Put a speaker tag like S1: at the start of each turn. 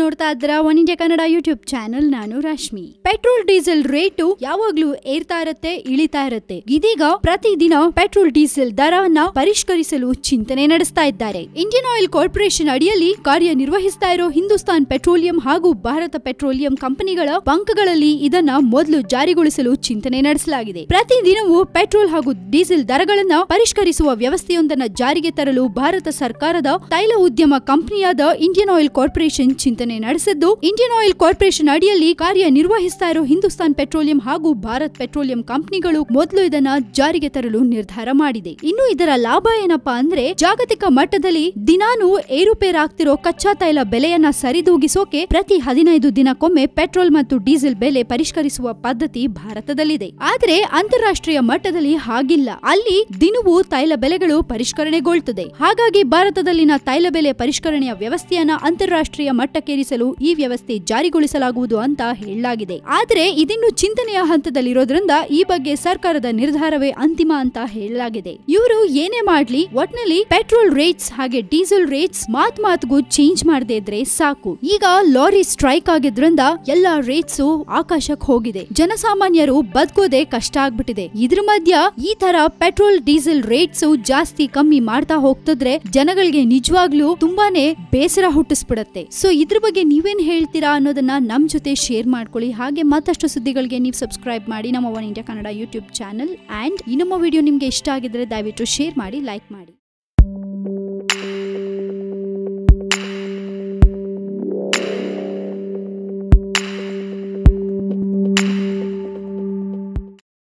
S1: ನೋಡ್ತಾ ಇದ್ರ one India Kannada YouTube channel. ನಾನು ರಶ್ಮಿ. ಪೆಟ್ರೋಲ್ ಡೀಸೆಲ್ ರೇಟು ಯಾವಾಗ್ಲೂ ಏರ್ತಾ ಇರತ್ತೆ, ಇಳಿತಾ ಇರತ್ತೆ. ಇದೀಗ ಪ್ರತಿದಿನ ಪೆಟ್ರೋಲ್ ಡೀಸೆಲ್ ದರವನ್ನ ಪರಿಷ್ಕರಿಸಲು ಚಿಂತನೆ ನಡೆಸ್ತಾ ಇದ್ದಾರೆ. ಇಂಡಿಯನ್ ಆಯಿಲ್ ಕಾರ್ಪೊರೇಷನ್ ಅಡಿಯಲ್ಲಿ ಕಾರ್ಯನಿರ್ವಹಿಸ್ತಾ ಇರೋ ಹಿಂದೂಸ್ತಾನ್ ಪೆಟ್ರೋಲಿಯಂ ಹಾಗೂ ಭಾರತ ಪೆಟ್ರೋಲಿಯಂ ಕಂಪನಿಗಳ ಬಂಕ್ಗಳಲ್ಲಿ ಇದನ್ನ ಮೊದಲು ಜಾರಿಗೊಳಿಸಲು ಚಿಂತನೆ ನಡೆಸಲಾಗಿದೆ. ಪ್ರತಿದಿನವೂ ಪೆಟ್ರೋಲ್ ಹಾಗೂ ಡೀಸೆಲ್ ದರಗಳನ್ನ ಪರಿಷ್ಕರಿಸುವ ವ್ಯವಸ್ಥೆಯೊಂದನ್ನ ಜಾರಿಗೆ ತರಲು ಭಾರತ ಸರ್ಕಾರದ ತೈಲ ಉದ್ಯಮ ಕಂಪನಿಯಾದ ಇಂಡಿಯನ್ ಆಯಿಲ್ ಕಾರ್ಪೊರೇಷನ್ ಚಿಂತನೆ ನಡೆಸಿದ್ದು, ಇಂಡಿಯನ್ ಆಯಿಲ್ ಕಾರ್ಪೊರೇಷನ್ ಅಡಿಯಲ್ಲಿ ಕಾರ್ಯನಿರ್ವಹಿಸ್ತಾ ಇರೋ ಹಿಂದೂಸ್ತಾನ್ ಪೆಟ್ರೋಲಿಯಂ ಹಾಗೂ ಭಾರತ್ ಪೆಟ್ರೋಲಿಯಂ ಕಂಪನಿಗಳು ಮೊದಲು ಇದನ್ನ ಜಾರಿಗೆ ತರಲು ನಿರ್ಧಾರ ಮಾಡಿದೆ. ಇನ್ನು ಇದರ ಲಾಭ ಏನಪ್ಪಾ ಅಂದ್ರೆ, ಜಾಗತಿಕ ಮಟ್ಟದಲ್ಲಿ ದಿನಾನೂ ಏರುಪೇರಾಗ್ತಿರೋ ಕಚ್ಚಾ ತೈಲ ಬೆಲೆಯನ್ನ ಸರಿದೂಗಿಸೋಕೆ ಪ್ರತಿ 15 ದಿನಕ್ಕೊಮ್ಮೆ ಪೆಟ್ರೋಲ್ ಮತ್ತು ಡೀಸೆಲ್ ಬೆಲೆ ಪರಿಷ್ಕರಿಸುವ ಪದ್ಧತಿ ಭಾರತದಲ್ಲಿದೆ. ಆದ್ರೆ ಅಂತಾರಾಷ್ಟ್ರೀಯ ಮಟ್ಟದಲ್ಲಿ ಹಾಗಿಲ್ಲ. ಅಲ್ಲಿ ದಿನವೂ ತೈಲ ಬೆಲೆಗಳು ಪರಿಷ್ಕರಣೆಗೊಳ್ಳುತ್ತದೆ. ಹಾಗಾಗಿ ಭಾರತದಲ್ಲಿನ ತೈಲ ಬೆಲೆ ಪರಿಷ್ಕರಣೆಯ ವ್ಯವಸ್ಥೆಯನ್ನ ಅಂತಾರಾಷ್ಟ್ರೀಯ ಮಟ್ಟಕ್ಕೇರಿಸಲು ಈ ವ್ಯವಸ್ಥೆ ಜಾರಿಗೊಳಿಸಲಾಗುವುದು ಅಂತ ಹೇಳಲಾಗಿದೆ. ಆದ್ರೆ ಇದಿನ್ನು ಚಿಂತನೆಯ ಹಂತದಲ್ಲಿರೋದ್ರಿಂದ ಈ ಬಗ್ಗೆ ಸರ್ಕಾರದ ನಿರ್ಧಾರವೇ ಅಂತಿಮ ಅಂತ ಹೇಳಲಾಗಿದೆ. ಇವರು ಏನೇ ಮಾಡ್ಲಿ, ಒಟ್ನಲ್ಲಿ ಪೆಟ್ರೋಲ್ ರೇಟ್ಸ್ ಹಾಗೆ ಡೀಸೆಲ್ ರೇಟ್ಸ್ ಮಾತ್ಗೂ ಚೇಂಜ್ ಮಾಡದೇ ಇದ್ರೆ ಸಾಕು. ಈಗ ಲಾರಿ ಸ್ಟ್ರೈಕ್ ಆಗಿದ್ರಿಂದ ಎಲ್ಲಾ ರೇಟ್ಸ್ ಆಕಾಶಕ್ಕೆ ಹೋಗಿದೆ. ಜನಸಾಮಾನ್ಯರು ಬದುಕೋದೇ ಕಷ್ಟ ಆಗ್ಬಿಟ್ಟಿದೆ. ಇದ್ರ ಮಧ್ಯ ಈ ತರ ಪೆಟ್ರೋಲ್ ಡೀಸೆಲ್ ರೇಟ್ಸ್ ಜಾಸ್ತಿ ಕಮ್ಮಿ ಮಾಡ್ತಾ ಹೋಗ್ತಿದ್ರೆ ಜನಗಳಿಗೆ ನಿಜವಾಗ್ಲೂ ತುಂಬಾನೇ ಬೇಸರ ಹುಟ್ಟಿಸ್ಬಿಡತ್ತೆ. ಸೊ ಇದ್ರ ಬಗ್ಗೆ ನೀವೇನ್ ಹೇಳ್ತೀರಾ ಅನ್ನೋದನ್ನ ನಮ್ ಜೊತೆ ಶೇರ್ ಮಾಡ್ಕೊಳ್ಳಿ. ಹಾಗೆ ಮತ್ತಷ್ಟು ಸುದ್ದಿಗಳಿಗೆ ನೀವು ಸಬ್ಸ್ಕ್ರೈಬ್ ಮಾಡಿ ನಮ್ಮ one India Kannada YouTube channel. And ಈ ನಮ್ಮ ವಿಡಿಯೋ ನಿಮ್ಗೆ ಇಷ್ಟ ಆಗಿದ್ರೆ ದಯವಿಟ್ಟು ಶೇರ್ ಮಾಡಿ, ಲೈಕ್ ಮಾಡಿ.